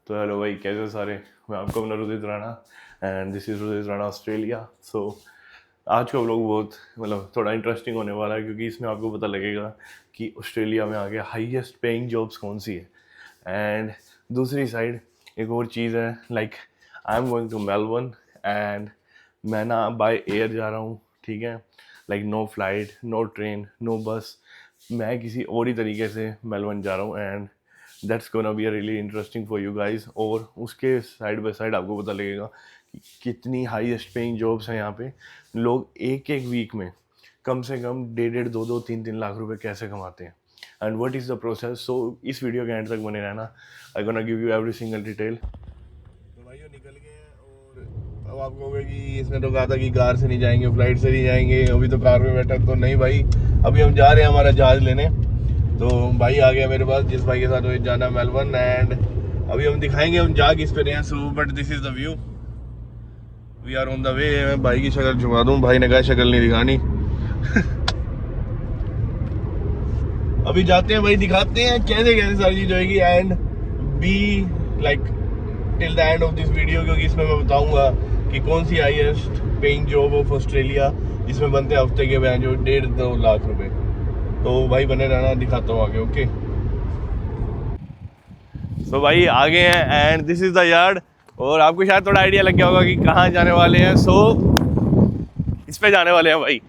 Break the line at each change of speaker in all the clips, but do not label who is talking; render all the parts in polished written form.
तो हेलो भाई, कैसे सारे। मैं आपको अपना Rudit Rana and this is Rudit Rana Australia. So आज का व्लॉग बहुत थोड़ा इंटरेस्टिंग होने वाला है, क्योंकि इसमें आपको पता लगेगा कि ऑस्ट्रेलिया में आगे हाईएस्ट पेइंग जॉब्स कौन सी है। एंड दूसरी साइड एक और चीज़ है, like I am going to Melbourne and मैं ना बाय एयर जा रहा हूँ, ठीक है। Like no flight, no train, no bus, मैं किसी और ही तरीके से मेलबर्न जा रहा हूँ and that's gonna be really interesting for you guys. और उसके साइड बाय साइड आपको पता लगेगा कि कितनी हाईएस्ट पेइंग जॉब्स हैं यहाँ पे। लोग एक एक वीक में कम से कम 1.5, 2, 3 लाख रुपए कैसे कमाते हैं and what is the process. So इस वीडियो के एंड तक बने रहना। I gonna give you every single detail.
तो भाई निकल गए हैं और अब आप कहोगे कि इसने तो कहा था कि कार से नहीं जाएंगे, फ्लाइट से नहीं जाएंगे, अभी तो कार में बैठा। तो नहीं भाई, अभी हम जा रहे हैं हमारा जहाज़ लेने। तो भाई आ गया मेरे पास, जिस भाई के साथ मुझे जाना मेलबर्न, एंड अभी हम दिखाएंगे हम जा किस पे रहे हैं। So but this is the view, we are on the way. मैं भाई की शक्ल छुपा दूं, भाई ने कहा शक्ल नहीं दिखानी। अभी जाते हैं भाई, दिखाते हैं कैसे कैसे सारी चीज होगी and be like till the end of this video, क्योंकि इसमें मैं बताऊंगा कि कौन सी highest paying job of Australia जिसमें बनते हैं हफ्ते के बयान जो 1.5-2 लाख रुपए। तो भाई बने रहना, दिखाता हूँ आगे। ओके
सो भाई आ गए हैं and this is the yard. और आपको शायद थोड़ा आइडिया लग गया होगा कि कहाँ जाने वाले हैं। सो इस पे जाने वाले हैं भाई,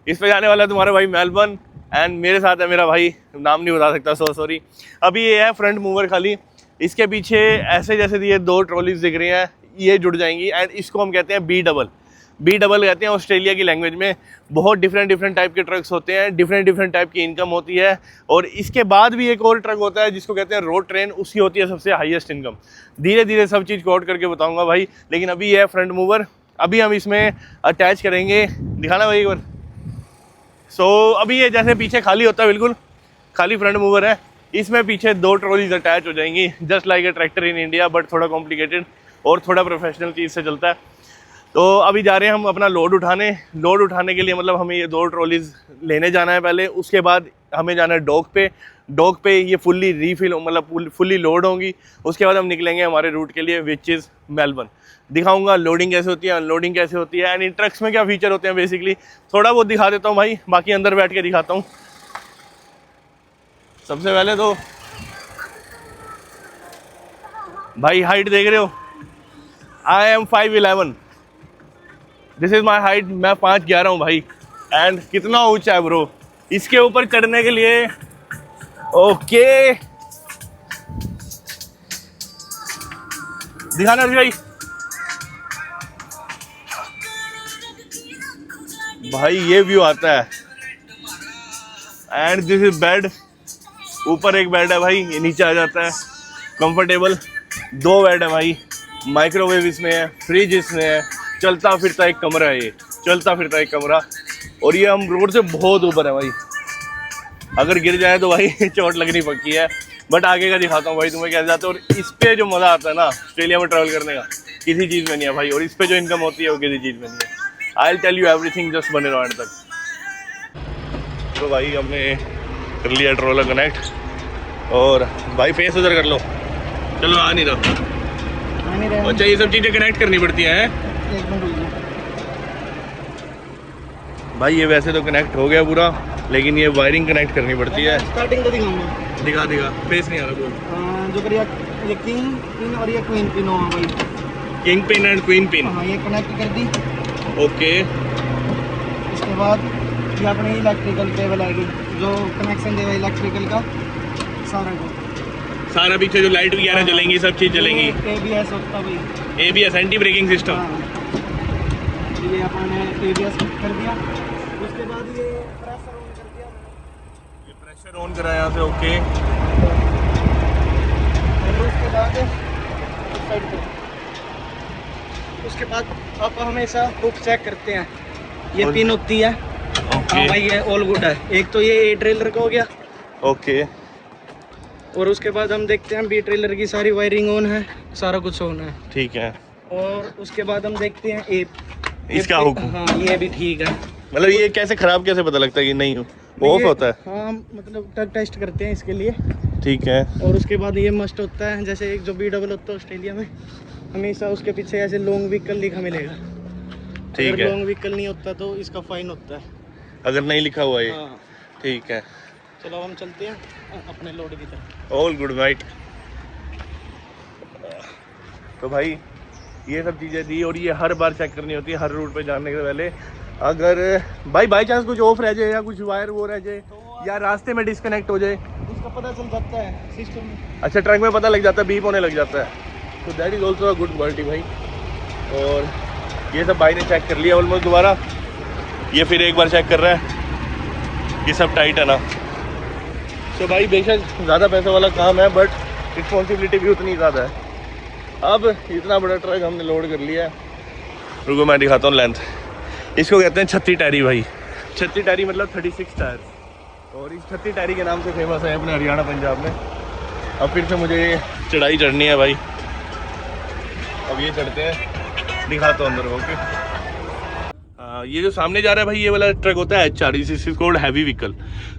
इस पे जाने वाला है तुम्हारा भाई मेलबर्न एंड मेरे साथ है मेरा भाई, नाम नहीं बता सकता, सो सॉरी। अभी ये है फ्रंट मूवर खाली, इसके पीछे ऐसे जैसे ये 2 ट्रॉलीज दिख रही हैं, ये जुड़ जाएंगी एंड इसको हम कहते हैं बी डबल कहते हैं ऑस्ट्रेलिया की लैंग्वेज में। बहुत डिफरेंट टाइप के ट्रक्स होते हैं, डिफरेंट टाइप की इनकम होती है। और इसके बाद भी एक और ट्रक होता है जिसको कहते हैं रोड ट्रेन, उसकी होती है सबसे हाईएस्ट इनकम। धीरे धीरे सब चीज़ कोट करके बताऊंगा भाई, लेकिन अभी ये है फ्रंट मूवर। अभी हम इसमें अटैच करेंगे, दिखाना भाई एक बार। सो अभी ये जैसे पीछे खाली होता है, बिल्कुल खाली फ्रंट मूवर है, इसमें पीछे 2 ट्रॉलीज अटैच हो जाएंगी, just like a tractor in India, but थोड़ा कॉम्प्लिकेटेड और थोड़ा प्रोफेशनल चीज़ से चलता है। तो अभी जा रहे हैं हम अपना लोड उठाने के लिए, मतलब हमें ये 2 ट्रॉलीज लेने जाना है पहले। उसके बाद हमें जाना है डॉक पे ये फुल्ली रीफिल, मतलब फुल्ली लोड होंगी। उसके बाद हम निकलेंगे हमारे रूट के लिए, विच इज़ मेलबर्न। दिखाऊंगा लोडिंग कैसे होती है, अनलोडिंग कैसे होती है एंड इन ट्रक्स में क्या फीचर होते हैं। बेसिकली थोड़ा बहुत दिखा देता हूँ भाई, बाकी अंदर बैठ के दिखाता हूँ। सबसे पहले तो भाई हाइट देख रहे हो, I am 5'11", this is my height. मैं 5'11" हूँ भाई एंड कितना ऊंचा है ब्रो। इसके ऊपर चढ़ने के लिए ओके दिखाना भाई। भाई ये व्यू आता है एंड दिस इज बेड। ऊपर एक बेड है भाई, ये नीचे आ जाता है, कंफर्टेबल 2 बेड है भाई, माइक्रोवेव इसमें है, फ्रिज इसमें है, चलता फिरता एक कमरा है, ये चलता फिरता एक कमरा। और ये हम रोड से बहुत ऊपर है भाई, अगर गिर जाए तो भाई चोट लगनी पक्की है। बट आगे का दिखाता हूँ भाई तुम्हें कैसे जाते हैं। और इस पे जो मज़ा आता है ना ऑस्ट्रेलिया में ट्रैवल करने का, किसी चीज़ में नहीं है भाई। और इस पे जो इनकम होती है वो किसी चीज़ में नहीं है। I will tell you everything, just बने रहो एंड तक। तो भाई हमने कर लिया ट्रोलर कनेक्ट और भाई फेस उधर कर लो, चलो आ नहीं रहा। अच्छा ये सब चीज़ें कनेक्ट करनी पड़ती हैं भाई। ये वैसे तो कनेक्ट हो गया पूरा, लेकिन ये वायरिंग कनेक्ट करनी पड़ती है।
स्टार्टिंग का दिखाऊंगा,
दिखा फेस नहीं आ रहा बोल।
जो करिए ये किंग पिन और ये क्वीन पिन हो भाई,
king pin and queen pin.
हाँ ये कनेक्ट कर दी।
ओके,
इसके बाद ये अपनी इलेक्ट्रिकल केबल आएगी, जो कनेक्शन देगा इलेक्ट्रिकल का
सारा पीछे जो लाइट वगैरह जलेंगी, सब चीज़ जलेंगी।
ABS होता है भाई,
ABS एंटी ब्रेकिंग सिस्टम।
ये अपने ABS कर दिया। उसके बाद ये प्रेशर ऑन कर दिया,
ये प्रेशर ऑन करा यहाँ से। ओके,
और उसके बाद साइड पे, उसके बाद आप हमेशा हुक चेक करते हैं, ये पिन होती है। हाँ भाई ये ऑल गुड है। एक तो ये A ट्रेलर का हो गया।
ओके,
और उसके बाद हम देखते हैं B ट्रेलर की सारी वायरिंग ऑन है, सारा कुछ ऑन है,
ठीक है।
और उसके बाद हम देखते हैं
इसका हुक।
हाँ ये भी ठीक है।
मतलब ये कैसे खराब कैसे पता लगता है कि नहीं ऑफ होता है?
हाँ मतलब टग टेस्ट करते हैं इसके लिए।
ठीक है।
और उसके बाद ये मस्ट होता है, जैसे एक जो B-डबल होता है ऑस्ट्रेलिया में, हमेशा उसके पीछे ऐसे लॉन्ग व्हीकल लिखा मिलेगा।
ठीक है।
लॉन्ग व्हीकल नहीं होता तो इसका फाइन होता है,
अगर नहीं लिखा हुआ ये।
हाँ।
ठीक है,
चलो अब हम चलते हैं अपने लोड की तरफ।
All good right. तो भाई ये सब चीज़ें थी, और ये हर बार चेक करनी होती है हर रूट पे जाने से पहले। अगर भाई बाई चांस कुछ ऑफ रह जाए या कुछ वायर वो रह जाए या रास्ते में डिस्कनेक्ट हो जाए,
इसका पता चल जाता है सिस्टम में।
अच्छा, ट्रक में पता लग जाता है, बीप होने लग जाता है, तो that is also a good quality भाई। और ये सब भाई ने चेक कर लिया ऑलमोस्ट दोबारा, ये फिर एक बार चेक कर रहा है, ये सब टाइट है ना। तो भाई बेशक ज़्यादा पैसे वाला काम है, बट रिस्पॉन्सिबिलिटी भी उतनी ज़्यादा है। अब इतना बड़ा ट्रक हमने लोड कर लिया है, रुको मैं दिखाता हूँ लेंथ। इसको कहते हैं 36 टायरी भाई। 36 टायरी मतलब 36 टायर, और इस 36 टायरी के नाम से फेमस है अपने हरियाणा पंजाब में। अब फिर से मुझे चढ़ाई चढ़नी है भाई, अब ये चढ़ते हैं, दिखाता हूँ अंदर। ओके, ये जो सामने जा रहा है भाई, ये वाला ट्रक होता है HR, इस कोड हैवी व्हीकल।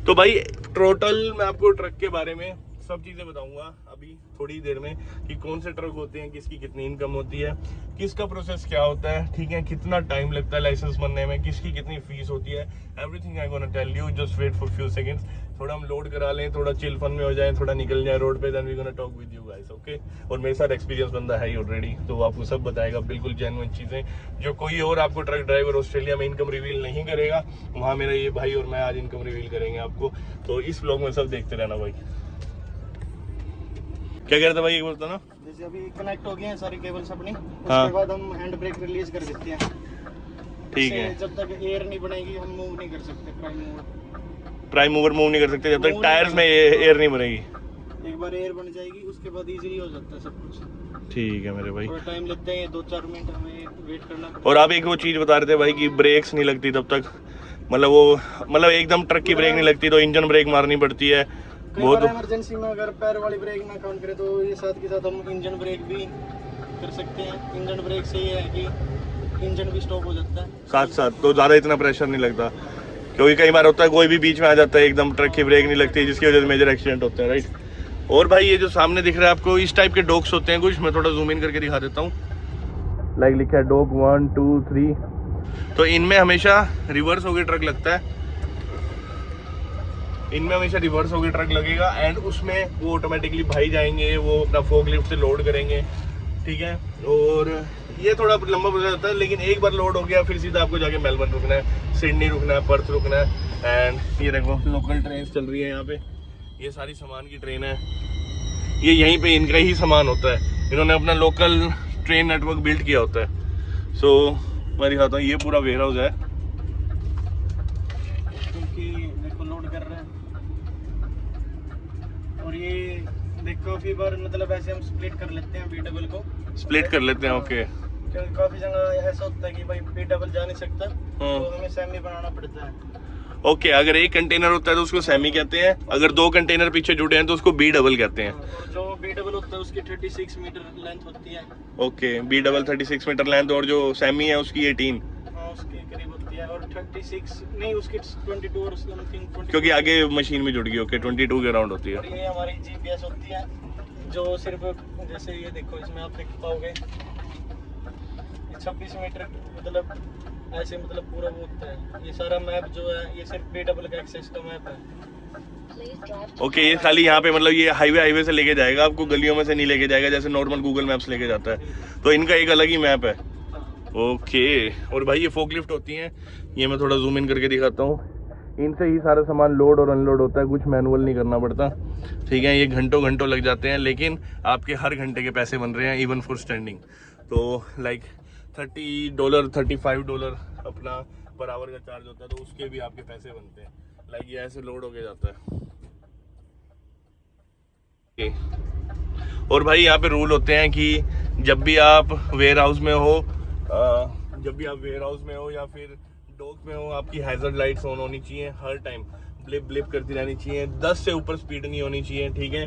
तो भाई टोटल मैं आपको ट्रक के बारे में सब चीज़ें बताऊंगा अभी थोड़ी देर में, कि कौन से ट्रक होते हैं, किसकी कितनी इनकम होती है, किसका प्रोसेस क्या होता है, ठीक है, कितना टाइम लगता है लाइसेंस बनने में, किसकी कितनी फीस होती है, everything I gonna tell you. Just wait for few seconds, थोड़ा हम लोड करा लें, थोड़ा चिल फन में हो जाए, थोड़ा निकल जाए रोड पे, then we gonna talk with you guys. Okay, और मेरे साथ एक्सपीरियंस बंदा है ही ऑलरेडी, तो वो आपको सब बताएगा, बिल्कुल जेन्युइन चीज़ें जो कोई और आपको ट्रक ड्राइवर ऑस्ट्रेलिया में इनकम रिवील नहीं करेगा, वहाँ मेरा ये भाई और मैं आज इनकम रिवील करेंगे आपको। तो इस व्लॉग में सब देखते रहना भाई। क्या कह रहे थे भाई, ये बोलता ना,
जैसे अभी कनेक्ट हो गए हैं सारी केबल्स अपनी,
हाँ।
उसके बाद हम हैंड ब्रेक रिलीज कर देते हैं।
ठीक है,
जब तक एयर नहीं बनेगी हम मूव नहीं कर सकते,
प्राइम मूवर मूव नहीं कर सकते जब तक टायर्स में एयर नहीं बनेगी।
एक बार एयर बन जाएगी उसके बाद इजीली हो जाता है सब कुछ।
ठीक है मेरे भाई,
थोड़ा टाइम लगता है, 2-4 मिनट हमें वेट करना पड़ता है।
और आप एक वो चीज़ बता रहे थे भाई कि ब्रेक्स नहीं लगती तब तक, मतलब एकदम ट्रक की ब्रेक नहीं लगती तो इंजन ब्रेक मारनी पड़ती है बहुत।
इमरजेंसी में अगर पैर वाली ब्रेक ना काउंट करें तो ये साथ के साथ हम इंजन ब्रेक भी कर सकते हैं। इंजन ब्रेक से ये है कि इंजन भी स्टॉप हो जाता है
साथ साथ, तो ज़्यादा इतना प्रेशर नहीं लगता, क्योंकि कई बार होता है कोई भी बीच में आ जाता है एकदम, ट्रक की ब्रेक नहीं लगती, जिसकी वजह से मेजर एक्सीडेंट होते हैं, राइट। और भाई ये जो सामने दिख रहा है आपको, इस टाइप के डॉक्स होते हैं कुछ, मैं थोड़ा जूम इन करके दिखा देता हूँ। लाइक लिखा है डॉक 1 2 3, तो इनमें हमेशा रिवर्स होकर ट्रक लगता है, इनमें हमेशा रिवर्स होकर ट्रक लगेगा, एंड उसमें वो ऑटोमेटिकली भाई जाएंगे, वो अपना फोक लिफ्ट से लोड करेंगे, ठीक है। और ये थोड़ा लंबा प्रोसेस होता है, लेकिन एक बार लोड हो गया फिर सीधा आपको जाके मेलबर्न रुकना है, सिडनी रुकना है, पर्थ रुकना है। एंड ये देखो लोकल ट्रेन चल रही है यहाँ पे, ये सारी सामान की ट्रेन है, ये यहीं पे इनका ही सामान होता है, इन्होंने अपना लोकल ट्रेन नेटवर्क बिल्ड किया होता है। सो मैं दिखाता हूँ, ये पूरा वेयर हाउस है,
क्योंकि देखो लोड कर रहे हैं। और ये देखो काफी बार मतलब ऐसे हम स्प्लिट कर लेते हैं B-डबल को,
स्प्लिट कर लेते हैं। ओके,
क्योंकि काफी जगह ऐसा होता है कि भाई B-डबल जा नहीं सकता तो हमें सेमी बनाना पड़ता है।
ओके, अगर एक कंटेनर होता है तो उसको सेमी कहते हैं, अगर 2 कंटेनर पीछे जुड़े हैं तो उसको B-डबल कहते हैं।
और जो B-डबल होता है उसकी 36 मीटर लेंथ होती है।
ओके, B-डबल 36 मीटर लेंथ, और जो सेमी है उसकी 18,
हाँ उसके करीब होती है, और 36 नहीं उसकी 22 और समथिंग 22,
क्योंकि आगे मशीन में जुड़ गई। ओके, 22 के अराउंड होती
और
है।
ये हमारी GPS होती है, जो सिर्फ जैसे ये देखो इसमें आप देख पाओगे 26 मीटर मतलब ऐसे मतलब पूरा वो होता है। ये सारा मैप जो है ये सिर्फ B-डबल का एक्सेस का मैप है।
ओके, ये खाली यहाँ पे मतलब ये हाईवे से लेके जाएगा आपको, गलियों में से नहीं लेके जाएगा जैसे नॉर्मल गूगल मैप्स लेके जाता है, तो इनका एक अलग ही मैप है। ओके, और भाई ये फोकलिफ्ट होती हैं, ये मैं थोड़ा जूम इन करके दिखाता हूँ, इनसे ही सारा सामान लोड और अनलोड होता है, कुछ मैनुअल नहीं करना पड़ता, ठीक है। ये घंटों घंटों लग जाते हैं, लेकिन आपके हर घंटे के पैसे बन रहे हैं, इवन फॉर स्टैंडिंग। तो लाइक $30 $35 अपना पर आवर का चार्ज होता है, तो उसके भी आपके पैसे बनते हैं। लाइक ये ऐसे लोड होके जाता है। और भाई यहाँ पे रूल होते हैं कि जब भी आप वेयर हाउस में हो, या फिर डॉक में हो, आपकी हैजर्ड लाइट्स ऑन होनी चाहिए हर टाइम, ब्लिप ब्लिप करती रहनी चाहिए, 10 से ऊपर स्पीड नहीं होनी चाहिए, ठीक है।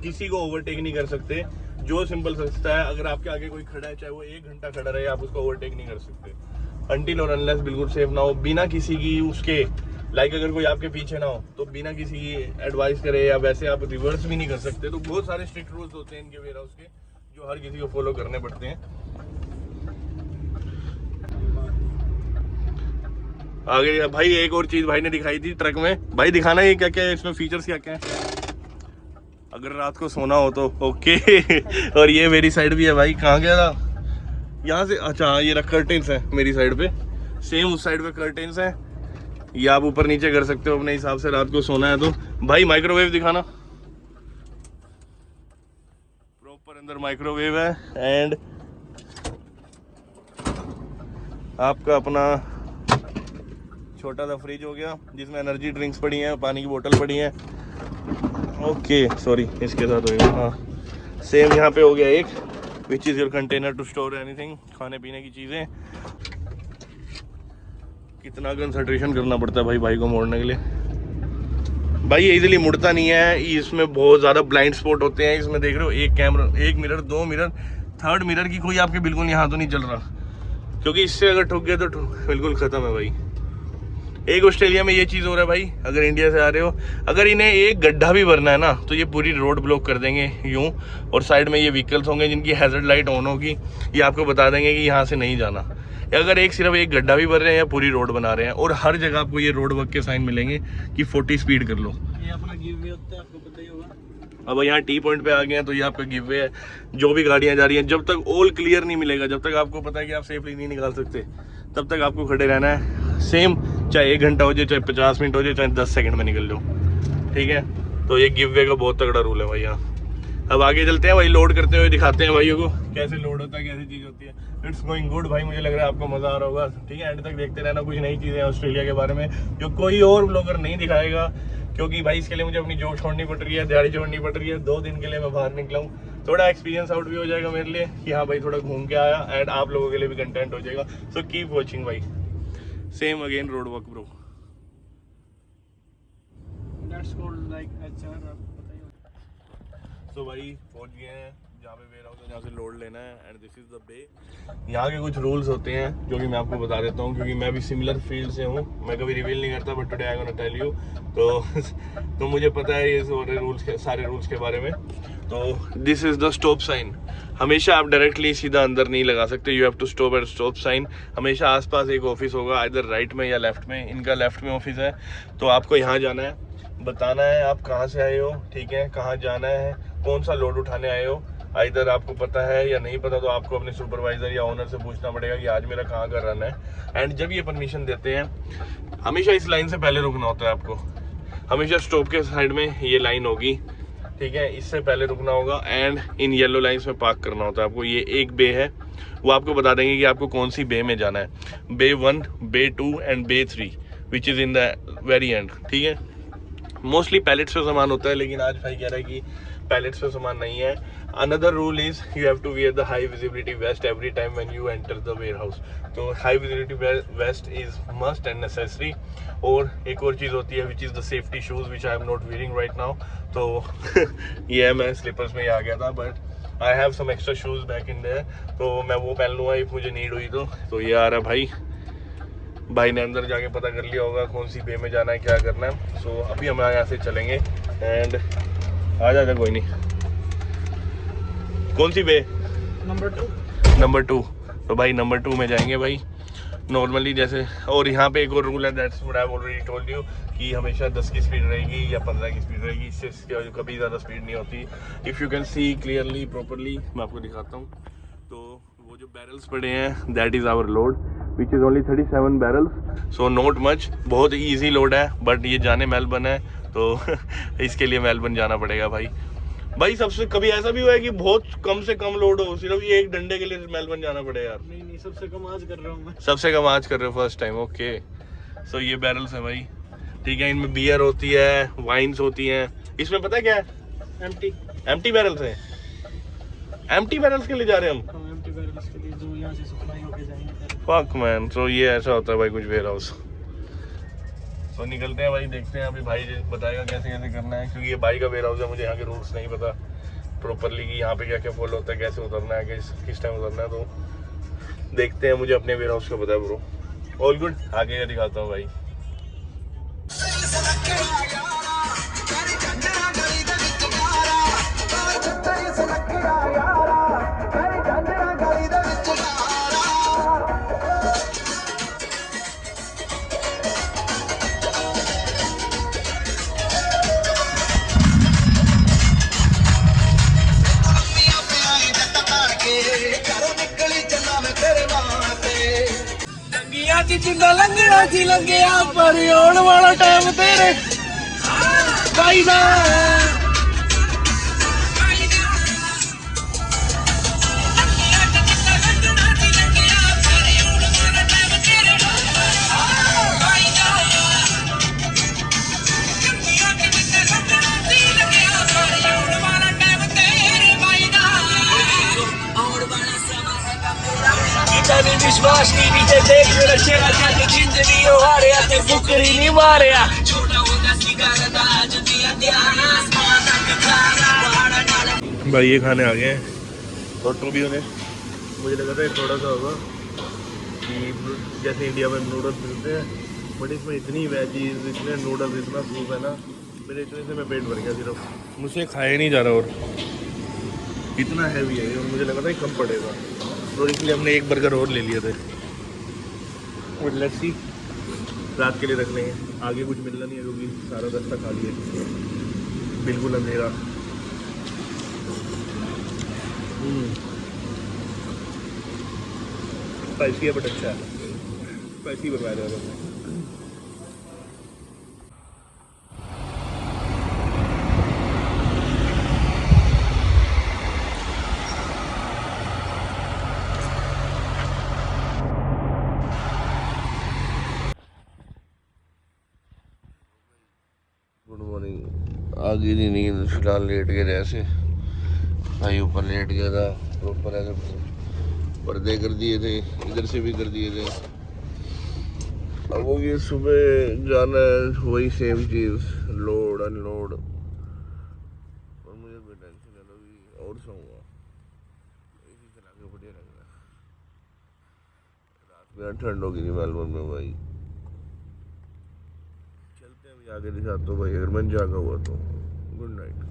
किसी को ओवरटेक नहीं कर सकते, जो सिंपल सकता है, अगर आपके आगे कोई खड़ा है चाहे वो 1 घंटा खड़ा रहे, आप उसको ओवरटेक नहीं कर सकते, अनटिल और अनलेस बिल्कुल सेफ ना हो, बिना किसी की उसके
लाइक अगर कोई आपके पीछे ना हो तो बिना किसी एडवाइस करे या वैसे आप रिवर्स भी नहीं कर सकते। तो बहुत सारे स्ट्रिक्ट रूल्स होते हैं इनके वेयर हाउस के जो हर किसी को फॉलो करने पड़ते हैं। आगे भाई एक और चीज भाई ने दिखाई थी ट्रक में, भाई दिखाना ये क्या क्या है इसमें, फीचर्स क्या क्या है अगर रात को सोना हो तो। ओके और ये मेरी साइड भी है भाई, कहाँ गया था यहाँ से, अच्छा ये कर्टेन्स है मेरी साइड पे, सेम उस साइड पे कर्टेन्स है, ये आप ऊपर नीचे कर सकते हो अपने हिसाब से रात को सोना है तो। भाई माइक्रोवेव दिखाना, प्रॉपर अंदर माइक्रोवेव है एंड आपका अपना छोटा सा फ्रिज हो गया जिसमें एनर्जी ड्रिंक्स पड़ी हैं, पानी की बोतल पड़ी है। ओके सॉरी इसके साथ होगा, हाँ सेम यहाँ पे हो गया एक which is your container to store anything, खाने पीने की चीज़ें। कितना कंसंट्रेशन करना पड़ता है भाई को मोड़ने के लिए। भाई ये इजीली मुड़ता नहीं है, इसमें बहुत ज़्यादा ब्लाइंड स्पॉट होते हैं। इसमें देख रहे हो एक कैमरा, एक मिरर, दो मिरर, थर्ड मिरर की कोई आपके बिल्कुल यहाँ तो नहीं चल रहा, क्योंकि इससे अगर ठुक गए तो बिल्कुल ख़त्म है भाई। एक ऑस्ट्रेलिया में ये चीज़ हो रहा है भाई, अगर इंडिया से आ रहे हो, अगर इन्हें एक गड्ढा भी भरना है ना तो ये पूरी रोड ब्लॉक कर देंगे यूं, और साइड में ये व्हीकल्स होंगे जिनकी हैजर्ड लाइट ऑन होगी, ये आपको बता देंगे कि यहाँ से नहीं जाना। अगर सिर्फ एक गड्ढा भी भर रहे हैं या पूरी रोड बना रहे हैं, और हर जगह आपको ये रोड वर्क के साइन मिलेंगे कि 40 स्पीड कर लो।
ये अपना गिव वे होता है, आपको पता ही होगा।
अब यहाँ टी पॉइंट पे आ गए हैं तो ये आपका गिव वे है। जो भी गाड़ियाँ जा रही हैं, जब तक ऑल क्लियर नहीं मिलेगा, जब तक आपको पता है कि आप सेफली नहीं निकाल सकते, तब तक आपको खड़े रहना है। सेम चाहे 1 घंटा हो जाए, चाहे 50 मिनट हो जाए, चाहे 10 सेकंड में निकल जाओ, ठीक है। तो ये गिव वे का बहुत तगड़ा रूल है भाई यहाँ। अब आगे चलते हैं भाई, लोड करते हुए दिखाते हैं भाइयों को कैसे लोड होता है, कैसी चीज़ होती है। इट्स गोइंग गुड भाई, मुझे लग रहा है आपको मज़ा आ रहा होगा, ठीक है। एंड तक देखते रहना, कुछ नई चीज़ें हैं ऑस्ट्रेलिया के बारे में जो कोई और ब्लॉगर नहीं दिखाएगा, क्योंकि भाई इसके लिए मुझे अपनी जॉब छोड़नी पड़ रही है, दिहाड़ी छोड़नी पड़ रही है। 2 दिन के लिए मैं बाहर निकला हूँ, थोड़ा एक्सपीरियंस आउट भी हो जाएगा मेरे लिए कि हाँ भाई थोड़ा घूम के आया, एंड आप लोगों के लिए भी कंटेंट हो जाएगा। सो कीप वॉचिंग भाई। Same again road work bro.
That's called like HR, आपको पता ही होगा।
तो भाई पहुंच गए हैं जहाँ पे वेयर हाउस है, जहाँ से लोड लेना है, एंड दिस इज द बे। यहाँ के कुछ रूल्स होते हैं जो कि मैं आपको बता देता हूँ, क्योंकि मैं भी सिमिलर फील्ड से हूँ, मैं कभी रिवील नहीं करता, but today I gonna tell you. तो मुझे पता है ये सारे रूल्स के बारे में। तो this is the stop sign, हमेशा आप डायरेक्टली सीधा अंदर नहीं लगा सकते, you have to stop at stop sign. हमेशा आसपास एक ऑफिस होगा, इधर राइट में या लेफ्ट में। इनका लेफ्ट में ऑफिस है, तो आपको यहाँ जाना है, बताना है आप कहाँ से आए हो, ठीक है, कहाँ जाना है, कौन सा लोड उठाने आए हो। इधर आपको पता है या नहीं पता तो आपको अपने सुपरवाइजर या ओनर से पूछना पड़ेगा कि आज मेरा कहाँ का रन है। एंड जब ये परमिशन देते हैं, हमेशा इस लाइन से पहले रुकना होता है आपको, हमेशा स्टॉप के साइड में ये लाइन होगी, ठीक है, इससे पहले रुकना होगा। एंड इन येलो लाइन्स में पार्क करना होता है आपको। ये एक बे है, वो आपको बता देंगे कि आपको कौन सी बे में जाना है, bay 1, bay 2 and bay 3 which is in the very end, ठीक है। मोस्टली पैलेट्स पे सामान होता है, लेकिन आज भाई कह रहा है कि पैलेट्स पे सामान नहीं है। Another rule is you have to wear the high visibility vest every time when you enter the warehouse. तो high visibility vest is must and necessary. और एक और चीज़ होती है which is the safety shoes which I am not wearing right now. तो ये मैं स्लीपर्स में ही आ गया था, but I have some extra shoes back in there, तो मैं वो पहन लूँगा इफ मुझे नीड हुई तो ये आ रहा भाई ने अंदर जाके पता कर लिया होगा कौन सी बे में जाना है, क्या करना है। सो अभी हम यहाँ से चलेंगे एंड आ जाएगा, कोई नहीं। कौन सी बे? नंबर 2। तो भाई नंबर 2 में जाएंगे भाई नॉर्मली जैसे। और यहाँ पे एक और रूल है, that's what I have already told you, कि हमेशा 10 की स्पीड रहेगी या 15 की स्पीड रहेगी, इससे कभी ज़्यादा स्पीड नहीं होती। If you can see clearly properly, मैं आपको दिखाता हूँ। तो वो जो बैरल्स पड़े हैं, that is our load which is only 37 barrels, so not much, बहुत ईजी लोड है। बट ये जाने मेलबर्न है तो इसके लिए मेलबर्न जाना पड़ेगा भाई सबसे कभी ऐसा भी हुआ है कि बहुत कम से कम लोड हो, सिर्फ ये एक डंडे के लिए मेलबर्न जाना पड़ेगा यार?
नहीं, सबसे कम आज कर रहा हूँ मैं।
सबसे कम आज कर रहे हो फर्स्ट टाइम, ओके। सो ये बैरल्स है भाई, ठीक है। इनमें बियर होती है, वाइन्स होती हैं। इसमें पता है क्या है? एम्प्टी बैरल्स है। एम्प्टी बैरल्स के लिए जा रहे हैं हम,
एम्प्टी बैरल्स के लिए जो यहाँ से सप्लाई होके जाएंगे।
फक मैन, सो ये ऐसा होता है भाई कुछ वेयर हाउस। तो निकलते हैं भाई, देखते हैं अभी भाई बताएगा कैसे कैसे करना है, क्योंकि ये भाई का वेयर हाउस है, मुझे यहाँ के रूल्स नहीं पता प्रॉपरली कि यहाँ पे क्या क्या फॉलो होता है, कैसे उतरना है, किस टाइम उतरना है। तो देखते हैं, मुझे अपने वेयर हाउस का पता है ब्रो। ऑल गुड, आगे का दिखाता हूँ भाई। च जिंदा लंघना सी लंघिया पर आउण वाला टाइम तेरे भाई दा विश्वास टीवी ते देख मेरा चेहरा जाके जिंदगी हो हारिया ते फुकरी नहीं मारिया छोटा होता सिगार दा आज दिया ध्यान आसमान तक तारा भाई ये खाने आ गए हैं छोटू भी उन्हें मुझे लगा था थोड़ा सा होगा कि जैसे इंडिया में नूडल्स मिलते हैं बट इसमें इतनी वेजीज इतने नूडल्स इतना सूप है ना मेरे इतने से मैं पेट भर गया सिर्फ मुझसे खाया नहीं जा रहा और इतना हैवी है और मुझे लगा था कम पड़ेगा और इसलिए हमने एक बर्गर और ले लिए थे और लस्सी रात के लिए रख लेंगे आगे कुछ मिलना नहीं है क्योंकि सारा रास्ता खाली है बिल्कुल अंधेरा स्पाइसी है बट अच्छा है स्पाइसी बनवाया था हमने गुड मॉर्निंग आगे नहीं नींद फिलहाल लेट गए ऐसे भाई ऊपर लेट गया था प्रॉपर ऐसे पर्दे कर दिए थे इधर से भी कर दिए थे अब वो ये सुबह जाना है वही सेम चीज़ लोड अनलोड और मुझे कोई टेंशन है अभी और सोऊंगा इसी चला के बढ़िया लग रहा है रात में ठंड होगी नहीं मेलबर्न में भाई चलते हैं अभी आगे दिखाता तो भाई अगर मन जागा हुआ तो गुड नाइट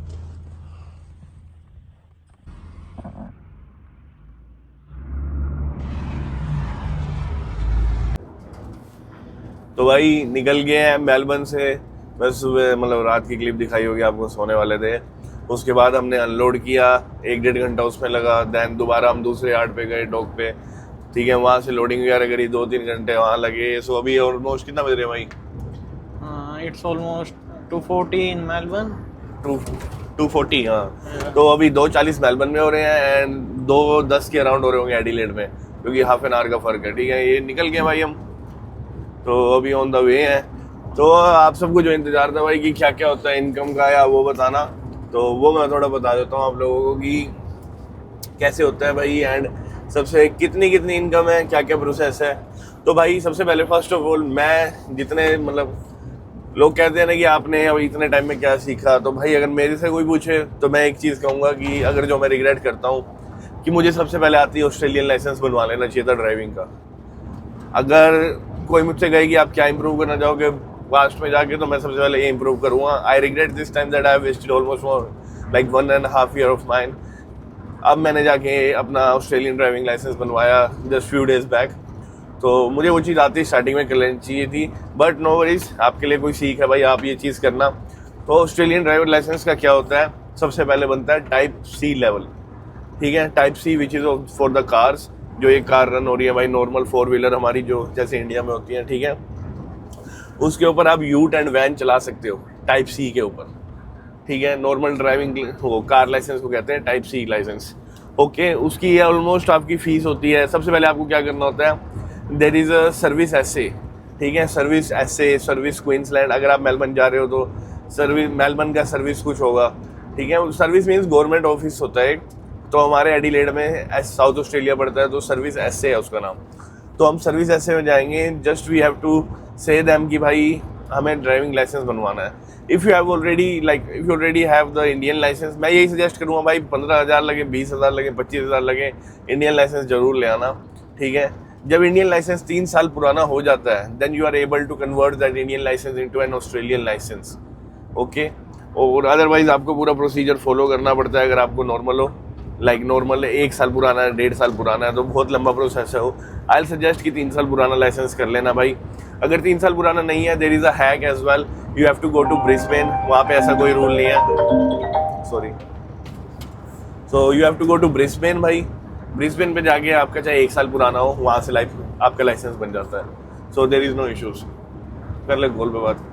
तो भाई निकल गए हैं मेलबर्न से बस सुबह मतलब रात की क्लिप दिखाई होगी आपको सोने वाले थे उसके बाद हमने अनलोड किया 1-1.5 घंटा उसमें लगा दैन दोबारा हम दूसरे यार्ड पे गए डॉक पे ठीक है वहाँ से लोडिंग वगैरह करी 2-3 घंटे वहाँ लगे सो अभी ऑलमोस्ट कितना बज रहे हैं भाई
इट्स ऑलमोस्ट 2:40 इन मेलबर्न
2:40 हाँ तो अभी 2:40 मेलबर्न में हो रहे हैं एंड 2:10 के अराउंड हो रहे होंगे एडिलेड में क्योंकि हाफ एन आवर का फ़र्क है ठीक है ये निकल गए भाई हम तो अभी ऑन द वे हैं तो आप सबको जो इंतज़ार था भाई कि क्या क्या होता है इनकम का या वो बताना तो वो मैं थोड़ा बता देता हूँ आप लोगों को कि कैसे होता है भाई एंड सबसे कितनी इनकम है क्या क्या प्रोसेस है तो भाई सबसे पहले फर्स्ट ऑफ ऑल मैं जितने मतलब लोग कहते हैं ना कि आपने अभी इतने टाइम में क्या सीखा तो भाई अगर मेरे से कोई पूछे तो मैं एक चीज़ कहूँगा कि अगर जो मैं रिग्रेट करता हूँ कि मुझे सबसे पहले आती है ऑस्ट्रेलियन लाइसेंस बनवा लेना चाहिए था ड्राइविंग का अगर कोई मुझसे कहे कि आप क्या इंप्रूव करना चाहोगे लास्ट में जाके तो मैं सबसे पहले ये इंप्रूव करूँगा I regret this time that I have wasted almost like 1.5 year of mine अब मैंने जाके अपना ऑस्ट्रेलियन ड्राइविंग लाइसेंस बनवाया जस्ट फ्यू डेज बैक तो मुझे वो चीज़ आती स्टार्टिंग में कर लेनी चाहिए थी बट नो वरीज आपके लिए कोई सीख है भाई आप ये चीज़ करना तो ऑस्ट्रेलियन ड्राइवर लाइसेंस का क्या होता है सबसे पहले बनता है टाइप सी लेवल ठीक है type C which is for the cars जो ये कार रन हो रही है भाई नॉर्मल 4 व्हीलर हमारी जो जैसे इंडिया में होती है ठीक है उसके ऊपर आप यूट एंड वैन चला सकते हो टाइप सी के ऊपर ठीक है नॉर्मल ड्राइविंग वो कार लाइसेंस को कहते हैं टाइप सी लाइसेंस ओके उसकी ये ऑलमोस्ट आपकी फ़ीस होती है सबसे पहले आपको क्या करना होता है देयर इज़ अ सर्विस एसे ठीक है सर्विस एसे सर्विस क्वींसलैंड अगर आप मेलबर्न जा रहे हो तो सर्विस मेलबर्न का सर्विस कुछ होगा ठीक है सर्विस मीन्स गवर्नमेंट ऑफिस होता है तो हमारे एडिलेड में साउथ ऑस्ट्रेलिया पड़ता है तो सर्विस एसे है उसका नाम तो हम सर्विस एसे में जाएंगे just we have to say them कि भाई हमें ड्राइविंग लाइसेंस बनवाना है if you already have the Indian licence मैं यही सजेस्ट करूँगा भाई 15,000 लगे 20,000 लगे 25,000 लगे इंडियन लाइसेंस जरूर ले आना ठीक है जब इंडियन लाइसेंस 3 साल पुराना हो जाता है then you are able to convert that Indian licence into an Australian licence okay और अदरवाइज आपको पूरा प्रोसीजर फॉलो करना पड़ता है अगर आपको नॉर्मल हो लाइक नॉर्मल 1 साल पुराना है 1.5 साल पुराना है तो बहुत लंबा प्रोसेस है वो आई सजेस्ट कि 3 साल पुराना लाइसेंस कर लेना भाई अगर 3 साल पुराना नहीं है there is a hack as well you have to go to Brisbane वहाँ पे ऐसा कोई रूल नहीं है sorry so you have to go to Brisbane भाई ब्रिस्बेन पे जाके आपका चाहे 1 साल पुराना हो वहाँ से आपका लाइसेंस बन जाता है so there is no issues. कर ले कॉल पे बात.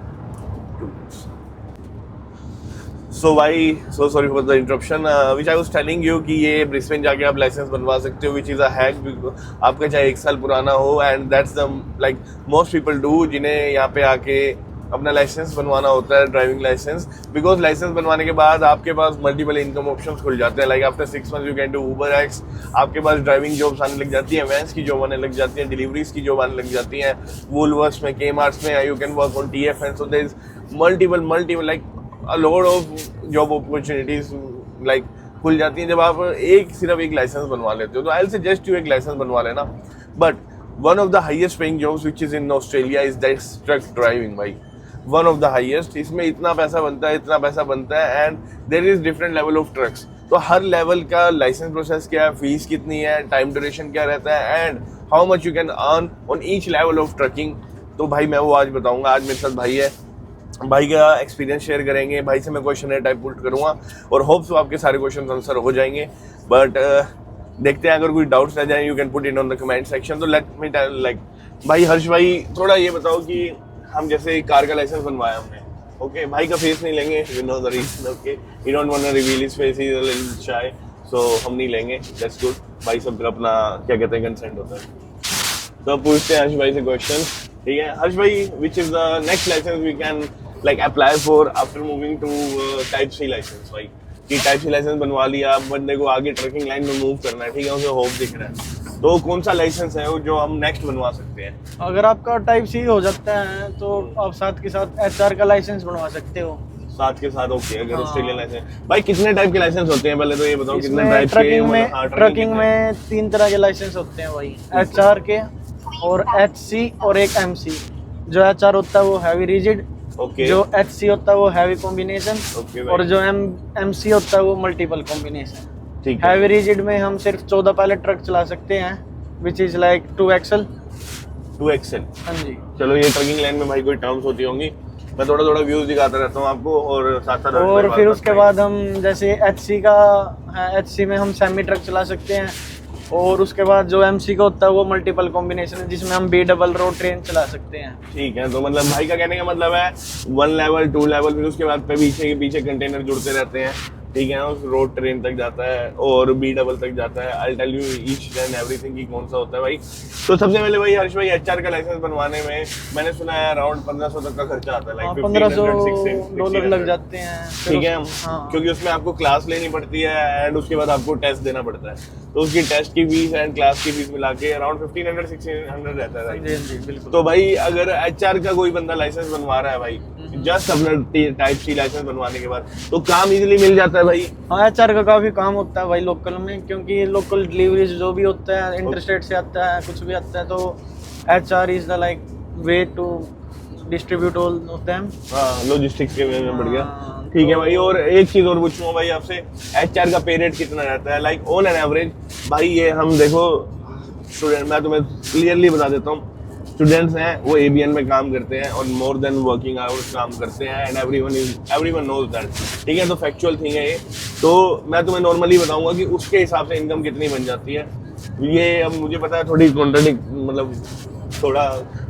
So भाई, so sorry for the interruption. Which I was telling you कि ये ब्रिस्बेन जाके आप लाइसेंस बनवा सकते हो, which is a hack. आपका चाहे 1 साल पुराना हो, and that's the like most people do, जिन्हें यहाँ पे आके अपना लाइसेंस बनवाना होता है, ड्राइविंग लाइसेंस. बिकॉज लाइसेंस बनवाने के बाद आपके पास मल्टीपल इनकम ऑप्शंस खुल जाते हैं. Like after 6 months you can do Uber X. आपके पास ड्राइविंग जॉब्स आने लग जाती हैं, वैन्स की जॉब आने लग जाती हैं, डिलीवरीज की जॉब आने लग जाती हैं, वोल्वर्स में, Kmarts में. You can work on TFN. So there is multiple like a lot of job opportunities like खुल जाती हैं जब आप सिर्फ एक लाइसेंस बनवा लेते हो. तो आई सजेस्ट यू एक लाइसेंस बनवा लेना. But one of the highest paying jobs which is in Australia is that truck driving. भाई वन ऑफ द हाईएस्ट. इसमें इतना पैसा बनता है and there is different level of trucks. तो हर लेवल का लाइसेंस प्रोसेस क्या है, फीस कितनी है, टाइम ड्यूरेशन क्या रहता है, and how much you can earn on each level of trucking. तो भाई मैं वो आज बताऊंगा. आज मेरे साथ भाई है, भाई का एक्सपीरियंस शेयर करेंगे. भाई से मैं क्वेश्चन टाइप पुट करूंगा और होप्स आपके सारे क्वेश्चन आंसर हो जाएंगे. बट देखते हैं, अगर कोई डाउट्स रह जाए you can put in on the comment section. तो लेट मी टेल लाइक भाई हर्ष भाई थोड़ा ये बताओ कि हम जैसे कार का लाइसेंस बनवाया हमने. ओके भाई का फेस नहीं लेंगे, you know the reason. Okay he don't want to reveal his face, he is a little shy, so हम नहीं लेंगे. That's good. भाई सबका अपना क्या कहते हैं कंसेंट होता है. तो पूछते हैं हर्ष भाई से क्वेश्चन. ठीक है हर्ष भाई, which is the next licence we can like apply for after moving to type C license. भाई कि टाइप सी लाइसेंस बनवा लिया, बंदे को आगे ट्रकिंग लाइन में मूव करना है, ठीक है, उसे होप दिख रहा है, तो कौन सा लाइसेंस है वो जो हम नेक्स्ट बनवा सकते हैं?
अगर आपका टाइप सी हो जाता है तो आप साथ के साथ HR का लाइसेंस बनवा सकते हो.
साथ के साथ ओके. अगर ऑस्ट्रेलियन लाइसेंस, भाई कितने टाइप के लाइसेंस होते हैं पहले तो ये बताओ, कितने टाइप के?
ट्रकिंग में 3 तरह के लाइसेंस होते हैं भाई, HR के और HC और एक MC. जो HR होता है वो हैवी रिजिड, जो HC होता है वो हैवी कॉम्बिनेशन, और जो MC होता है वो मल्टीपल कॉम्बिनेशन. हैवी रिजिड में हम सिर्फ 14 पैलेट ट्रक चला सकते हैं, विच इज लाइक 2XL.
हाँ जी. चलो ये ट्रकिंग लाइन में भाई कोई टर्म्स होती होंगी, मैं थोड़ा व्यूज दिखाता रहता हूँ आपको और साथ
और फिर उसके बाद हम जैसे HC का है, HC में हम सेमी ट्रक चला सकते हैं, और उसके बाद जो MC का होता है वो मल्टीपल कॉम्बिनेशन है जिसमें हम B डबल रोड ट्रेन चला सकते हैं. ठीक है,
तो मतलब भाई का कहने का मतलब है 1 लेवल 2 लेवल, फिर उसके बाद पे पीछे कंटेनर जुड़ते रहते हैं, ठीक है, उस रोड ट्रेन तक जाता है और B डबल तक जाता है. I tell you each and everything की कौन सा होता है भाई. तो सबसे पहले भाई हर्ष भाई HR का लाइसेंस बनवाने में मैंने सुना है अराउंड 1500 तक का खर्चा आता है, लाइक
$1500 लग जाते हैं.
ठीक है, क्योंकि उसमें आपको क्लास लेनी पड़ती है एंड उसके बाद आपको टेस्ट देना पड़ता है, तो उसकी टेस्ट की फीस एंड क्लास की फीस मिला के अराउंड 1500-1600 रहता है. बिल्कुल. तो भाई अगर HR का कोई बंदा लाइसेंस बनवा रहा है भाई जस्ट अपना टाइप सी लाइसेंस बनवाने के बाद, तो काम इजीली मिल जाता है भाई.
हाँ, HR का काफी काम होता है भाई लोकल में, क्योंकि लोकल डिलीवरीज जो भी होता है इंटरस्टेट से आता है, कुछ भी आता है, तो HR is the like way to distribute all of them.
हाँ, लॉजिस्टिक्स के वे में बढ़ गया. ठीक है भाई, और एक चीज और पूछूंगा भाई आपसे, HR का पे रेट कितना रहता है लाइक ऑन एन एवरेज? भाई ये हम देखो स्टूडेंट, मैं तुम्हें क्लियरली बता देता हूँ, स्टूडेंट्स हैं वो ABN में काम करते हैं और मोर देन वर्किंग आवर्स काम करते हैं एंड एवरीवन नोज दैट. ठीक है, तो फैक्चुअल थिंग है ये. तो मैं तुम्हें नॉर्मली बताऊंगा कि उसके हिसाब से इनकम कितनी बन जाती है. ये अब मुझे पता है थोड़ी मतलब थोड़ा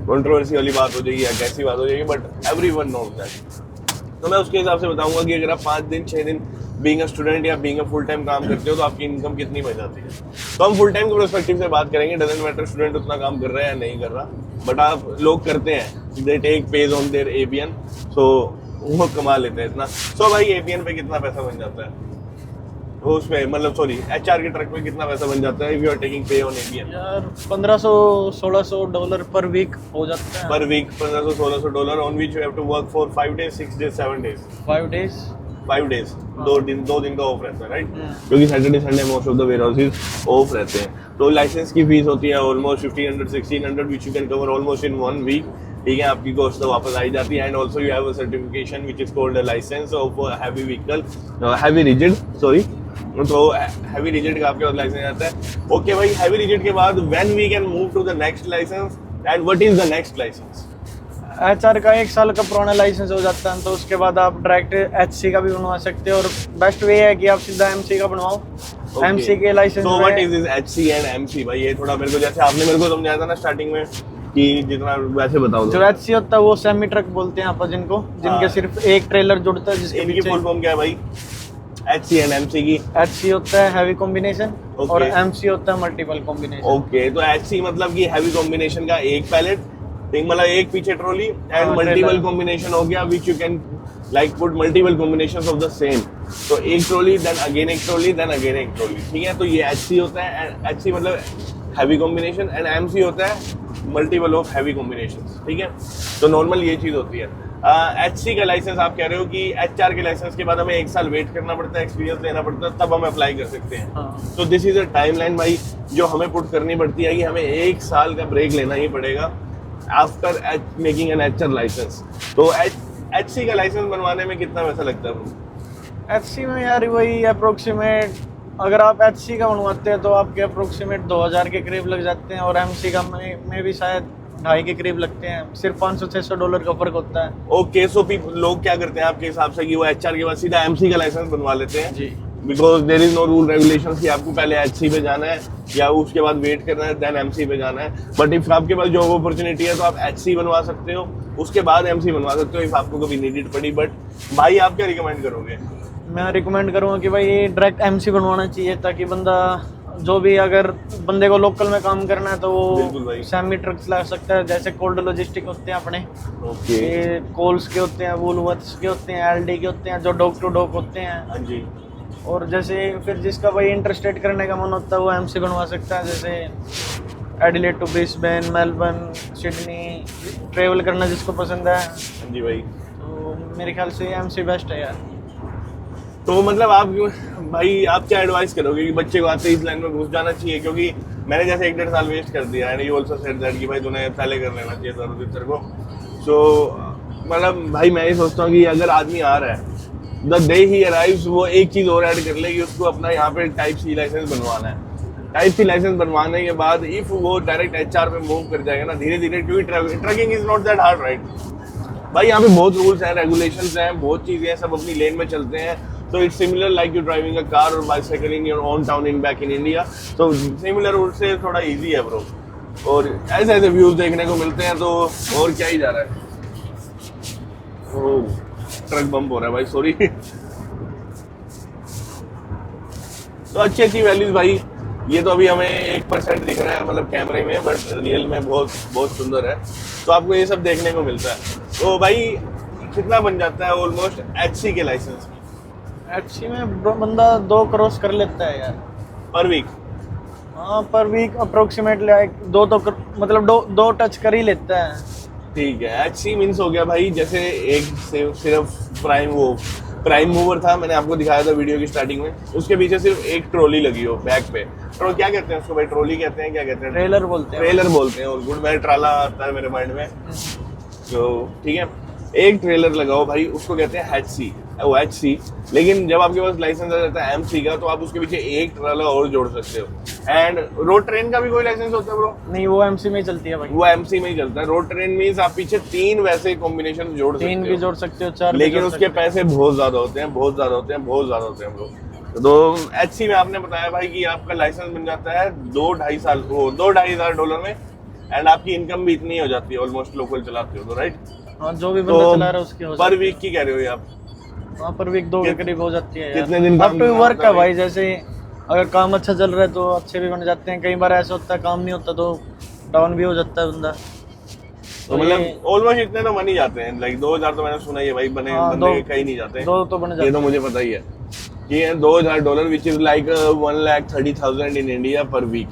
कंट्रोवर्सी वाली बात हो जाएगी या कैसी बात हो जाएगी, बट एवरीवन नोज दैट. तो मैं उसके हिसाब से बताऊंगा कि अगर आप 5 दिन 6 दिन बीइंग अ स्टूडेंट या बीइंग अ फुल टाइम काम करते हो तो आपकी इनकम कितनी बन जाती है. तो हम फुल टाइम के पर्सपेक्टिव से बात करेंगे, डजंट मैटर स्टूडेंट उतना काम कर रहा है या नहीं कर रहा, बट आप लोग करते हैं, they take pays on their ABN, so वो कमा लेते हैं इतना. सो भाई ABN पे कितना पैसा बन जाता है उसमें, मतलब सॉरी HR के ट्रक पे कितना पैसा बन जाता है if you are taking pay on ABN?
यार $1500-1600 पर वीक हो जाता है.
Per week $1500-1600 on which you have to work for 5 days 6 days 7 days 5 days 2 दिन का ऑफ रहता है, राइट? क्योंकि Saturday Sunday most of the warehouses off रहते हैं. तो लाइसेंस की फीस होती है almost 1500-1600 which you can cover almost in 1 week. ठीक है, आपकी कॉस्ट तो वापस आई जाती है and also you have a certification which is called a licence of heavy vehicle, heavy rigid, sorry. तो हैवी रिजिड का आपके पास लाइसेंस आता है. ओके भाई, हैवी रिजिड के बाद when we can move to the next licence and what is the next licence?
HR का 1 साल का पुराना लाइसेंस हो जाता है, तो उसके बाद आप डायरेक्ट HC का भी बनवा सकते हो, और बेस्ट वे है कि आप सीधा MC का बनवाओ. MC के लाइसेंस
तो what is HC and MC? भाई ये थोड़ा मेरे को, जैसे आपने मेरे को समझाया था ना स्टार्टिंग में
कि जितना वैसे बताओ
जो एचसी होता है वो सेमी ट्रक बोलते हैं आप जिनको, जिनके सिर्फ एक ट्रेलर जुड़ता है, जिसके
इनकी फुल फॉर्म क्या है भाई? एचसी एंड एमसी की।
एचसी होता है हैवी कॉम्बिनेशन
Okay.
और एमसी होता है मल्टीपल कॉम्बिनेशन।
ओके, तो एचसी मतलब कि हैवी कॉम्बिनेशन का एक पैलेट, मतलब एक पीछे trolley, and multiple
trailer।
Combination हो गया which you can like put multiple combinations of the same. तो एक ट्रॉली देन अगेन एक ट्रॉली देन अगेन एक ट्रॉली, ठीक है। तो ये एचसी होता है, एंड एचसी मतलब हैवी कॉम्बिनेशन, एंड एमसी होता है मल्टीपल ऑफ हैवी कॉम्बिनेशंस, ठीक है। तो नॉर्मल ये चीज होती है। एचसी का लाइसेंस आप कह रहे हो कि एचआर के लाइसेंस के बाद हमें 1 साल वेट करना पड़ता है, एक्सपीरियंस लेना पड़ता है, तब हम अप्लाई कर सकते हैं।
हाँ।
तो दिस इज अ टाइमलाइन भाई जो हमें पुट करनी पड़ती है कि हमें 1 साल का ब्रेक लेना ही पड़ेगा after making an HR licence. तो एचसी का लाइसेंस बनवाने में कितना पैसा लगता है?
एचसी में यार वही अप्रोक्सीमेट, अगर आप एचसी का बनवाते हैं तो आपके अप्रोक्सीमेट 2000 के करीब लग जाते हैं, और एमसी का में भी शायद 2.5 के करीब लगते हैं। सिर्फ $500-600 का फर्क होता है।
ओके, सो लोग क्या करते हैं आपके हिसाब से कि वो एचआर के बाद सीधा एमसी का लाइसेंस बनवा लेते हैं?
जी,
because there is no rule regulation कि आपको पहले एचसी पे जाना है या उसके बाद वेट करना है देन एमसी पे जाना है। बट इफ आपके पास जॉब अपॉर्चुनिटी है तो आप एचसी बनवा सकते हो, उसके बाद एमसी बनवा सकते हो इफ आपको कभी नीडेड पड़ी। बट भाई आप क्या रिकमेंड करोगे?
मैं रिकमेंड करूँगा कि भाई डायरेक्ट एमसी बनवाना चाहिए, ताकि बंदा जो भी, अगर बंदे को लोकल में काम करना है तो
बिल्कुल भाई।
वो सेमी ट्रक चला सकता है। जैसे कोल्ड लॉजिस्टिक होते हैं अपने,
ओके,
ये कोल्स के होते हैं, वुलवर्थ्स के होते हैं, एलडी के होते हैं, जो डॉक टू डॉक होते हैं।
हाँ जी।
और जैसे फिर जिसका भाई इंटरस्टेट करने का मन होता है वो एमसी बनवा सकता है। जैसे Adelaide to Brisbane, Melbourne, Sydney, travel करना जिसको पसंद है,
हाँ जी भाई।
तो मेरे ख्याल से एमसी बेस्ट है यार।
तो मतलब आप भाई आप क्या एडवाइस करोगे कि बच्चे को आते ही इस लाइन में घुस जाना चाहिए? क्योंकि मैंने जैसे 1-1.5 साल वेस्ट कर दिया and you also said that कि भाई तूने पहले कर लेना चाहिए था तेरे को। सो मतलब भाई मैं ये सोचता हूँ कि अगर आदमी आ रहा है द डे ही अराइव्स वो एक चीज़ और ऐड कर ले कि उसको अपना यहाँ पे टाइप सी लाइसेंस बनवाना है। टाइप सी लाइसेंस बनवाने के बाद इफ वो डायरेक्ट एचआर पे मूव कर जाएगा ना धीरे धीरे, क्योंकि trucking is not that hard right भाई। यहाँ पे बहुत रूल्स हैं, रेगुलेशंस हैं, बहुत चीज़ें हैं, सब अपनी लेन में चलते हैं। So it's similar like you driving a car or bicycle in your own town in back in India. So similar route से थोड़ा easy है bro। और ऐसे ऐसे व्यूज देखने को मिलते हैं, तो और क्या ही जा रहा है। ओह ट्रक बम्प हो रहा है भाई, सॉरी। तो अच्छी अच्छी वैल्यूज भाई, ये तो अभी हमें 1% दिख रहा है मतलब कैमरे में, बट रियल में बहुत बहुत सुंदर है। तो आपको ये सब देखने को मिलता है। तो भाई कितना बन जाता है ऑलमोस्ट एचसी के लाइसेंस?
एचसी में बंदा 2 क्रॉस कर लेता है यार
पर वीक।
हाँ, पर वीक अप्रोक्सीमेटली 2 तो मतलब 2 टच कर ही लेता है।
ठीक है, एचसी मीन्स हो गया भाई जैसे एक सिर्फ प्राइम मूवर था, मैंने आपको दिखाया था वीडियो की स्टार्टिंग में, उसके पीछे सिर्फ एक ट्रॉली लगी हो बैक पे। तो क्या कहते हैं उसको भाई? ट्रॉली कहते हैं, क्या कहते हैं?
ट्रेलर बोलते हैं।
ट्रेलर बोलते हैं। और गुड मैं ट्राला आता है मेरे माइंड में। तो ठीक है, एक ट्रेलर लगाओ भाई, उसको कहते हैं एचसी। लेकिन जब आपके पास लाइसेंस आ जाता है एमसी का, तो आप उसके पीछे एक ट्रेलर और जोड़ सकते हो। एंड रोड ट्रेन का भी कोई लाइसेंस होता है ब्रो?
नहीं, वो एमसी में ही चलती है भाई।
वो एमसी में ही चलता है। रोड ट्रेन मीन्स आप पीछे 3 वैसे कॉम्बिनेशन जोड़ सकते हो।
3 भी जोड़ सकते हो, 4
लेकिन उसके पैसे बहुत ज्यादा होते हैं, बहुत ज्यादा होते हैं, बहुत ज्यादा होते हैं ब्रो। तो एचसी में आपने बताया भाई कि आपका लाइसेंस बन जाता है 2-2.5 साल $2-2.5 हज़ार में, एंड आपकी इनकम भी इतनी हो जाती है ऑलमोस्ट लोकल चलाते हो तो राइट।
हाँ, जो भी बंदा चला रहा है उसकी हो
पर वीक की कह रहे हो आप?
हाँ, पर वीक 2 के करीब हो जाती है यार।
कितने दिन
अप टू वर्क
होता
है भाई। जैसे अगर काम अच्छा चल रहा है तो अच्छे भी बन जाते हैं। कई बार ऐसा होता है काम नहीं होता तो डाउन भी हो जाता है बंदा।
तो मतलब ऑलमोस्ट इतने तो बन ही जाते हैं, लाइक 2000 तो मैंने सुना ही है भाई, बने
हाँ,
बंदे कहीं नहीं जाते।
2 तो बन जाते
ये तो मुझे पता ही है कि $2,000 which is like 1,30,000 in India per week.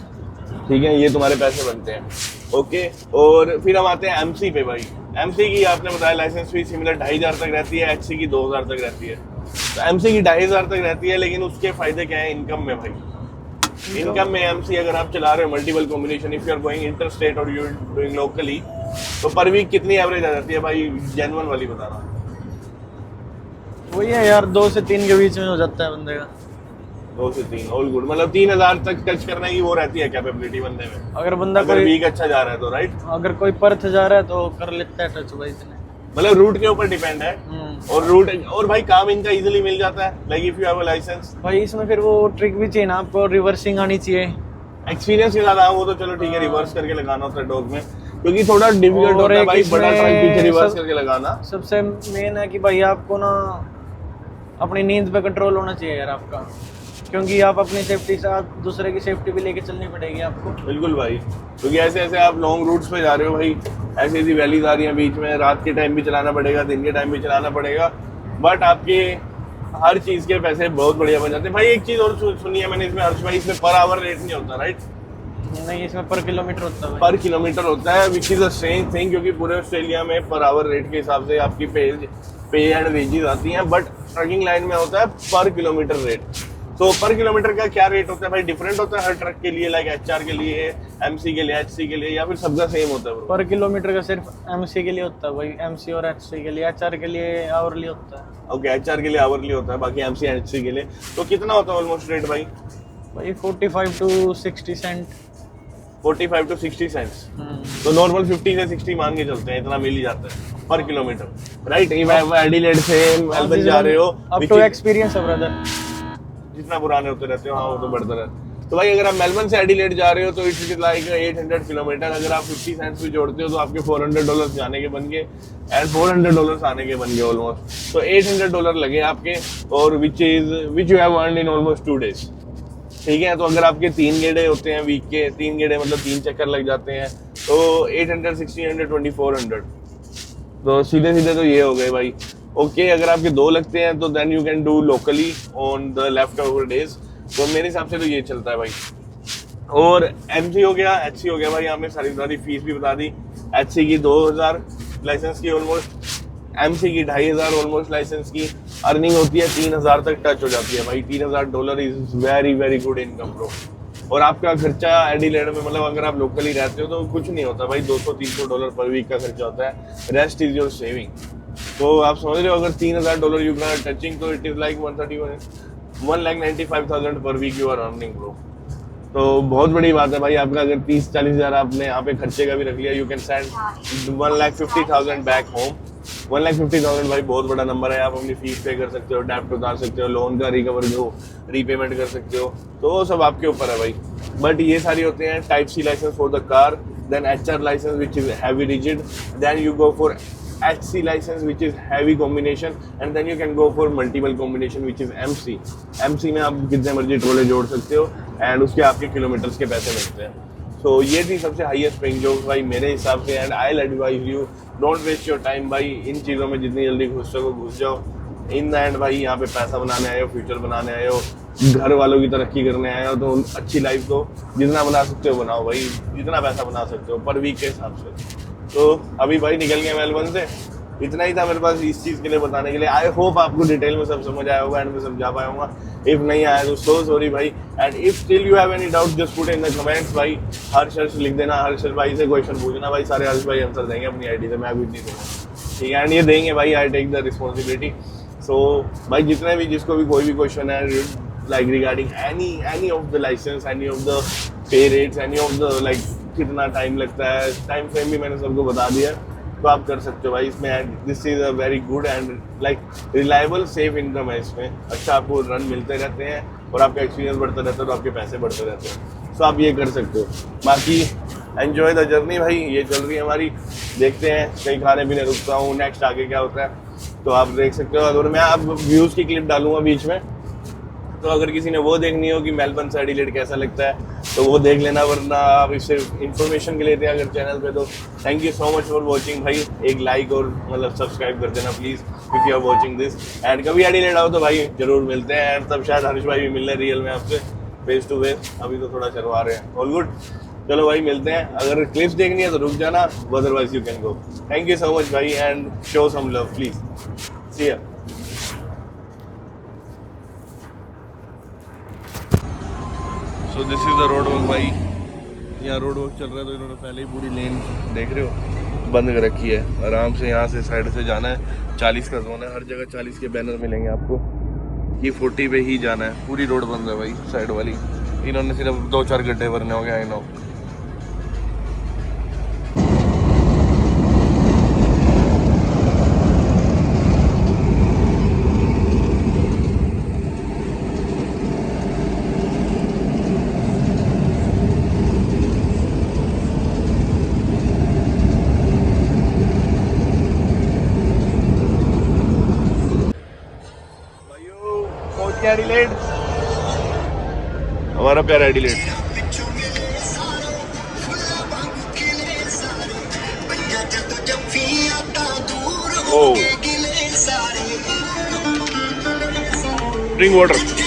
ठीक है, ये तुम्हारे पैसे बनते हैं। ओके, और फिर हम आते हैं एमसी पे भाई। एमसी की आपने बताया लाइसेंस फीस सिमिलर 2,500 तक रहती है, एचसी की 2,000 तक रहती है। तो एमसी की 2,500 तक रहती है, लेकिन उसके फायदे क्या है इनकम में भाई? इनकम में एमसी अगर आप चला रहे हो multiple combination, if you are going interstate और यू आर डूइंग लोकली, तो पर वीक कितनी एवरेज आ जाती है भाई? जेन्युइन वाली बताना।
वही है यार, 2 से 3 के बीच में हो जाता है बंदे का।
2 से 3 ऑल गुड, मतलब 3,000 तक टच करने की वो रहती है कैपेबिलिटी बंदे में,
अगर बंदा
अगर
कोई
वीक अच्छा जा रहा है तो राइट।
अगर कोई पर्थ जा रहा है तो कर लेता है टच भाई इतने।
मतलब रूट के ऊपर डिपेंड है। और रूट और भाई काम इनका इजीली मिल जाता है, like if you have a licence.
भाई इसमें फिर वो ट्रिक भी चाहिए ना आपको, रिवर्सिंग आनी चाहिए।
एक्सपीरियंस के साथ वो तो चलो ठीक है, रिवर्स करके लगाना होता है डॉग में, क्योंकि थोड़ा डिफिकल्ट
और
होता है
एक
भाई बड़ा
इसमें
ट्रक पीछे रिवर्स
सब-
करके लगाना।
सबसे मेन है कि भाई आपको ना अपनी नींद पे कंट्रोल होना चाहिए यार आपका, क्योंकि आप अपनी सेफ्टी से आप दूसरे की सेफ्टी भी लेके चलनी पड़ेगी आपको।
बिल्कुल भाई, क्योंकि ऐसे ऐसे आप लॉन्ग रूट्स पे जा रहे हो भाई, ऐसी ऐसी वैलीज आ रही हैं बीच में, रात के टाइम भी चलाना पड़ेगा, दिन के टाइम भी चलाना पड़ेगा, बट आपके हर चीज के पैसे बहुत बढ़िया बन जाते हैं भाई। एक चीज और सुनी है मैंने इसमें, हर्ष भाई, इसमें पर आवर रेट नहीं होता, राइट?
नहीं, इसमें पर किलोमीटर होता है भाई।
पर किलोमीटर होता है, which is a strange thing, क्योंकि पूरे ऑस्ट्रेलिया में पर आवर रेट के हिसाब से आपकी पे एंड वेजेस आती हैं, बट ट्रकिंग लाइन में होता है पर किलोमीटर रेट। तो पर किलोमीटर का क्या रेट होता है भाई? डिफरेंट होता है हर ट्रक के लिए, लाइक एचआर के लिए, एमसी के लिए, एचसी के लिए, या फिर सबका सेम होता है?
पर किलोमीटर का सिर्फ एमसी के लिए होता है भाई, एमसी और एचसी के लिए। एचआर के लिए आवरली होता है।
ओके, एचआर के लिए आवरली होता है, बाकी एमसी एचसी के लिए तो कितना होता है ऑलमोस्ट रेट भाई?
भाई 45 टू 60 सेंट।
45 to 60 cents. तो नॉर्मल 50 से 60 मान के चलते हैं, इतना मिल ही जाता है पर किलोमीटर, राइट? एडिलेड से मेलबर्न जा रहे हो,
अप टू एक्सपीरियंस है ब्रदर,
जितना पुराने होते रहते हो, हाँ वो तो बढ़ता रहता है। तो भाई अगर आप मेलबर्न से एडिलेड जा रहे हो तो इट्स लाइक 800 किलोमीटर। अगर आप 50 सेंट्स भी जोड़ते हो तो आपके $400 जाने के बन गए एंड $400 आने के बन गए ऑलमोस्ट। तो $800 लगे आपके, और which you have earned in almost 2 days। ठीक है, तो अगर आपके 3 गेड़े होते हैं वीक के, 3 गेड़े मतलब 3 चक्कर लग जाते हैं, तो 800, 1600, 2400, तो सीधे सीधे तो ये हो गए भाई। ओके, अगर आपके 2 लगते हैं तो then you can do locally on the leftover days. तो मेरे हिसाब से तो ये चलता है भाई। और एमसी हो गया, एचसी हो गया भाई, हमने सारी फीस भी बता दी। एचसी की 2000 लाइसेंस की ऑलमोस्ट, एमसी की 2500 ऑलमोस्ट लाइसेंस की। अर्निंग होती है 3000 तक टच हो जाती है भाई। $3000 is very very good income bro. और आपका खर्चा एडिलेड में, मतलब अगर आप लोकली रहते हो तो कुछ नहीं होता भाई, $200-300 पर वीक का खर्चा होता है, रेस्ट इज योर सेविंग। तो आप समझ रहे हो, अगर $3000 यू कैन टचिंग, तो it is like 1,95,000 per week you are earning bro. तो बहुत बड़ी बात है भाई। आपका अगर 30-40 हज़ार आपने यहाँ पे खर्चे का भी रख लिया, you can send 1,50,000 back home. 1,50,000 भाई बहुत बड़ा नंबर है। आप अपनी फीस पे कर सकते हो, डेप्ट उतार सकते हो, लोन का रिकवर जो रीपेमेंट कर सकते हो, तो वो सब आपके ऊपर है भाई। बट ये सारी होते हैं type C licence for the car, then HR licence which is heavy rigid, then you go for HC license which is heavy combination, and then you can go for multiple combination which is MC। MC में आप कितने मर्जी trolley जोड़ सकते हो and उसके आपके kilometres के पैसे मिलते हैं। सो ये थी सबसे हाईएस्ट पेइंग जॉब भाई मेरे हिसाब से। And I advise you, don't waste your time भाई, इन चीज़ों में जितनी जल्दी घुस सको घुस जाओ। इन द एंड भाई यहाँ पे पैसा बनाने आए हो, फ्यूचर बनाने आए हो, घर वालों की तरक्की करने आए हो, तो अच्छी लाइफ को जितना बना सकते हो बनाओ भाई, जितना पैसा बना सकते हो पर वीक के हिसाब से। तो अभी भाई निकल गए मेलबर्न से, इतना ही था मेरे पास इस चीज़ के लिए बताने के लिए। आई होप आपको डिटेल में सब समझ आया होगा एंड मैं समझा पाया हूँ। इफ नहीं आया तो सो सॉरी भाई, and if still you have any doubt just put in the comments भाई। हर्ष लिख देना, हर्ष भाई से क्वेश्चन पूछना भाई, सारे हर्ष भाई आंसर देंगे अपनी आईडी से, मैं भी नहीं दूंगा, ठीक है? एंड ये देंगे भाई, I take the responsibility. So भाई जितने भी, जिसको भी कोई भी क्वेश्चन है like regarding any of the licence, any of the pay rates, any of the like कितना टाइम लगता है, टाइम फ्रेम भी मैंने सबको बता दिया, तो आप कर सकते हो भाई इसमें। This is a very good and like reliable safe income है इसमें। अच्छा आपको रन मिलते रहते हैं और आपका एक्सपीरियंस बढ़ता रहता है, तो आपके पैसे बढ़ते रहते हैं। सो आप ये कर सकते हो। बाकी एंजॉय द जर्नी भाई, ये चल रही है हमारी। देखते हैं कहीं खाने पीने रुकता हूँ, नेक्स्ट आगे क्या होता है तो आप देख सकते हो। और मैं अब व्यूज़ की क्लिप डालूंगा बीच में, तो अगर किसी ने वो देखनी हो कि मेलबर्न से एडिलेड कैसा लगता है तो वो देख लेना, वरना आप इससे इन्फॉर्मेशन के लिए थे अगर चैनल पे। तो thank you so much for watching भाई। एक लाइक और मतलब सब्सक्राइब कर देना please if you are watching this. And कभी एडिलेड आओ तो भाई जरूर मिलते हैं, एंड तब शायद हर्ष भाई भी मिल रहे रियल में आपसे फेस टू फेस। अभी तो थोड़ा चलवा रहे हैं, ऑल गुड। चलो भाई मिलते हैं। अगर क्लिप्स देखनी है तो रुक जाना, otherwise you can go. Thank you so much भाई and show some love please. See ya. So this is the road work भाई। यहाँ रोड वर्क चल रहा है तो इन्होंने पहले ही पूरी लेन देख रहे हो बंद कर रखी है। आराम से यहाँ से साइड से जाना है, 40 का जोन है, हर जगह 40 के बैनर मिलेंगे आपको। ये 40 पे ही जाना है, पूरी रोड बंद है भाई साइड वाली। इन्होंने सिर्फ 2-4 गड्ढे भरने हो गए, आई नो। एडिलेड, हमारा प्यारा एडिलेड। ओ ड्रिंक वाटर।